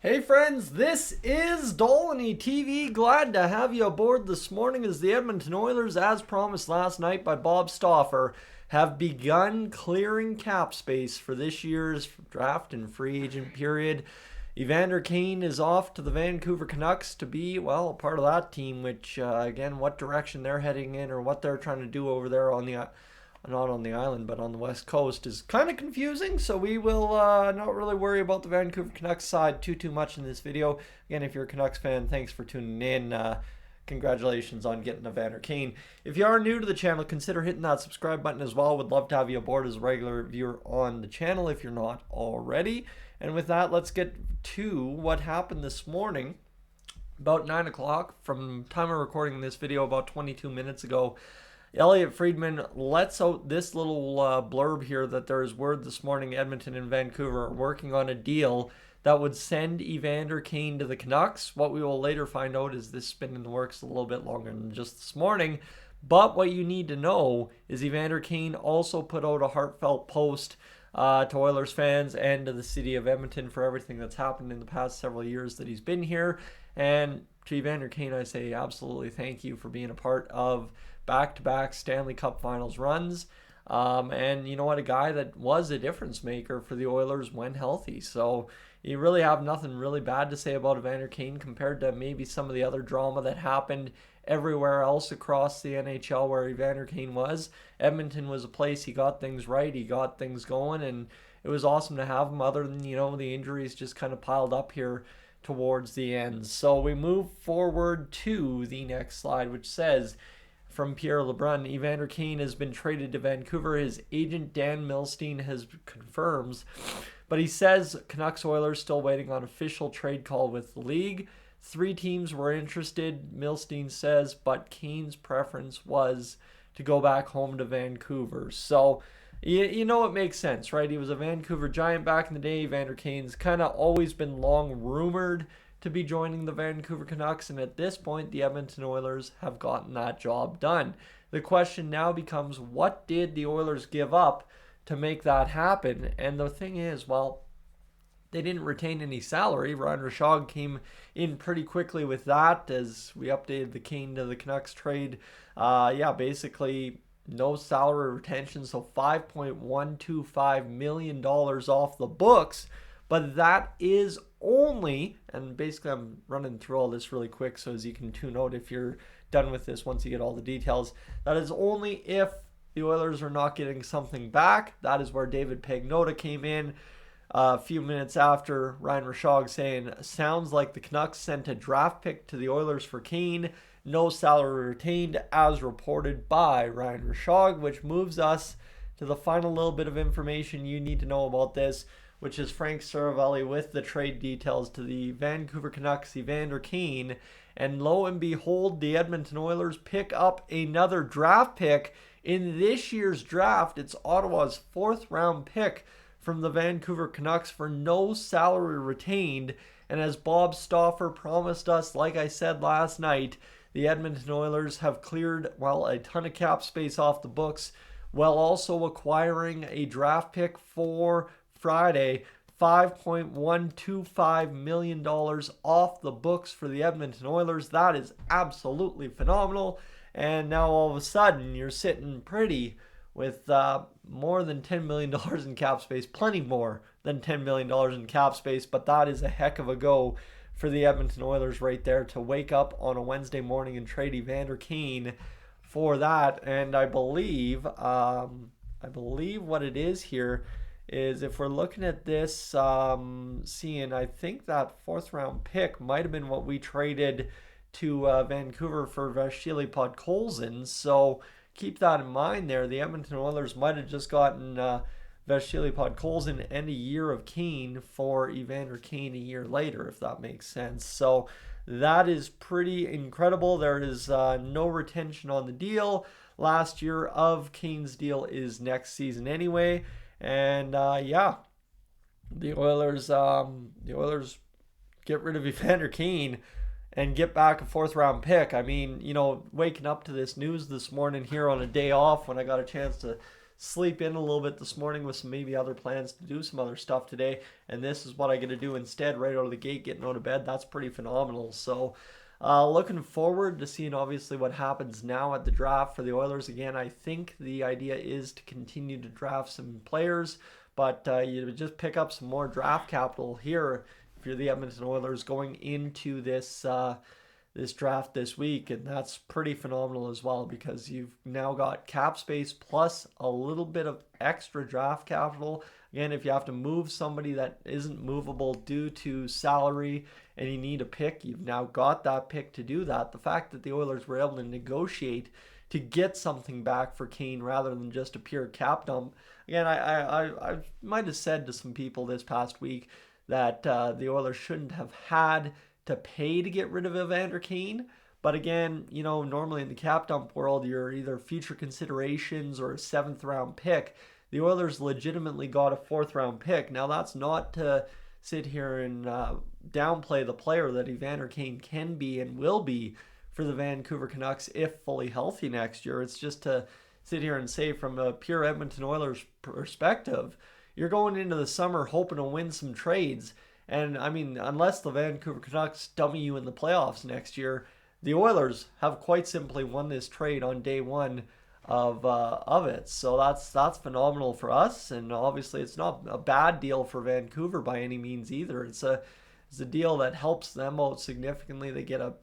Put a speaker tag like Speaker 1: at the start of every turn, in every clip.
Speaker 1: Hey friends, this is Dolynny TV. Glad to have you aboard this morning as the Edmonton Oilers, as promised last night by Bob Stauffer, have begun clearing cap space for this year's draft and free agent period. Evander Kane is off to the Vancouver Canucks to be, well, a part of that team, which, again, what direction they're heading in or what they're trying to do over there on the not on the island, but on the west coast is kind of confusing. So we will not really worry about the Vancouver Canucks side too much in this video. Again, if you're a Canucks fan, thanks for tuning in. Congratulations on getting Evander Kane. If you are new to the channel, consider hitting that subscribe button as well. Would love to have you aboard as a regular viewer on the channel if you're not already. And with that, let's get to what happened this morning. About 9 o'clock from time of recording this video, about 22 minutes ago. Elliot Friedman lets out this little blurb here that there is word this morning Edmonton and Vancouver are working on a deal that would send Evander Kane to the Canucks. What we will later find out is this has been in the works a little bit longer than just this morning. But what you need to know is Evander Kane also put out a heartfelt post to Oilers fans and to the city of Edmonton for everything that's happened in the past several years that he's been here. And to Evander Kane, I say absolutely thank you for being a part of back-to-back Stanley Cup Finals runs. And you know what? A guy that was a difference maker for the Oilers when healthy. So you really have nothing really bad to say about Evander Kane compared to maybe some of the other drama that happened everywhere else across the NHL where Evander Kane was. Edmonton was a place he got things right. He got things going, and it was awesome to have him other than, the injuries just kind of piled up here towards the end. So we move forward to the next slide, which says, from Pierre Lebrun, Evander Kane has been traded to Vancouver. His agent Dan Milstein has confirms, but he says Canucks Oilers still waiting on official trade call with the league. 3 teams were interested, Milstein says, but Kane's preference was to go back home to Vancouver. So you know it makes sense, right? He was a Vancouver Giant back in the day. Evander Kane's kind of always been long rumored to be joining the Vancouver Canucks, and at this point, the Edmonton Oilers have gotten that job done. The question now becomes, what did the Oilers give up to make that happen? And the thing is, well, they didn't retain any salary. Ryan Rishaug came in pretty quickly with that as we updated the Kane to the Canucks trade. Basically no salary retention, so $5.125 million off the books. But that is only, and basically I'm running through all this really quick so as you can tune out if you're done with this once you get all the details. That is only if the Oilers are not getting something back. That is where David Pagnotta came in a few minutes after Ryan Rishaug saying, sounds like the Canucks sent a draft pick to the Oilers for Kane. No salary retained, as reported by Ryan Rishaug, which moves us to the final little bit of information you need to know about this, which is Frank Saravelli with the trade details to the Vancouver Canucks, Evander Kane. And lo and behold, the Edmonton Oilers pick up another draft pick in this year's draft. It's Ottawa's 4th round pick from the Vancouver Canucks for no salary retained. And as Bob Stauffer promised us, like I said last night, the Edmonton Oilers have cleared, a ton of cap space off the books, while also acquiring a draft pick for Friday, $5.125 million off the books for the Edmonton Oilers. That is absolutely phenomenal. And now all of a sudden, you're sitting pretty with more than $10 million in cap space, plenty more than $10 million in cap space, but that is a heck of a go for the Edmonton Oilers right there to wake up on a Wednesday morning and trade Evander Kane for that. And I believe what it is here is, if we're looking at this, seeing, I think that 4th round pick might have been what we traded to Vancouver for Vasily Podkolzin. So keep that in mind there. The Edmonton Oilers might have just gotten Vasily Podkolzin and a year of Kane for Evander Kane a year later, if that makes sense. So that is pretty incredible. There is no retention on the deal. Last year of Kane's deal is next season anyway. And the Oilers get rid of Evander Kane and get back a 4th round pick. I mean, waking up to this news this morning here on a day off when I got a chance to sleep in a little bit this morning with some maybe other plans to do some other stuff today, and this is what I get to do instead right out of the gate, getting out of bed. That's pretty phenomenal. So looking forward to seeing obviously what happens now at the draft for the Oilers. Again, I think the idea is to continue to draft some players, but you just pick up some more draft capital here if you're the Edmonton Oilers going into this draft this week, and that's pretty phenomenal as well because you've now got cap space plus a little bit of extra draft capital. Again, if you have to move somebody that isn't movable due to salary and you need a pick, you've now got that pick to do that. The fact that the Oilers were able to negotiate to get something back for Kane rather than just a pure cap dump. Again, I might have said to some people this past week that the Oilers shouldn't have had to pay to get rid of Evander Kane. But again, normally in the cap dump world, you're either future considerations or a 7th round pick. The Oilers legitimately got a 4th round pick. Now, that's not to sit here and downplay the player that Evander Kane can be and will be for the Vancouver Canucks if fully healthy next year. It's just to sit here and say from a pure Edmonton Oilers perspective, you're going into the summer hoping to win some trades. And I mean, unless the Vancouver Canucks dummy you in the playoffs next year, the Oilers have quite simply won this trade on day one of it. So that's phenomenal for us, and obviously it's not a bad deal for Vancouver by any means either. It's a deal that helps them out significantly. They get a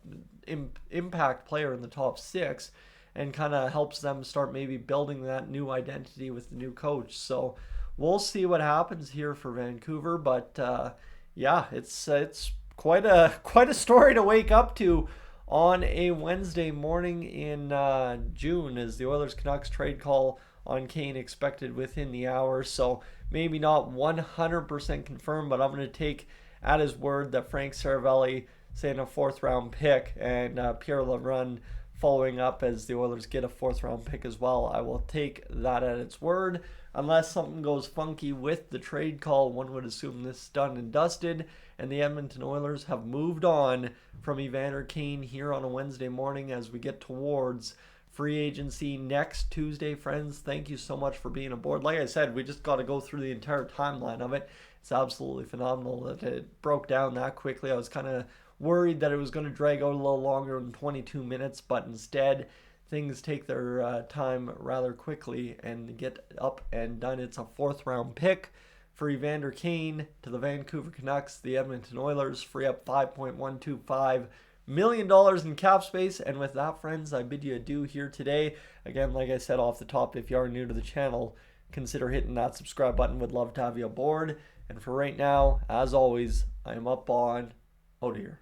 Speaker 1: impact player in the top 6 and kind of helps them start maybe building that new identity with the new coach. So we'll see what happens here for Vancouver, but yeah, it's quite a story to wake up to on a Wednesday morning in June, as the Oilers Canucks trade call on Kane expected within the hour. So maybe not 100% confirmed, but I'm going to take at his word that Frank Saravelli saying a 4th round pick and Pierre LeBrun following up as the Oilers get a 4th round pick as well. I will take that at its word. Unless something goes funky with the trade call, one would assume this is done and dusted, and the Edmonton Oilers have moved on from Evander Kane here on a Wednesday morning as we get towards free agency next Tuesday. Friends, thank you so much for being aboard. Like I said, we just got to go through the entire timeline of it. It's absolutely phenomenal that it broke down that quickly. I was kind of worried that it was going to drag out a little longer than 22 minutes, but instead things take their time rather quickly and get up and done. It's a 4th round pick for Evander Kane to the Vancouver Canucks. The Edmonton Oilers free up $5.125 million in cap space. And with that, friends, I bid you adieu here today. Again, like I said off the top, if you are new to the channel, consider hitting that subscribe button. Would love to have you aboard. And for right now, as always, I am up on out of here.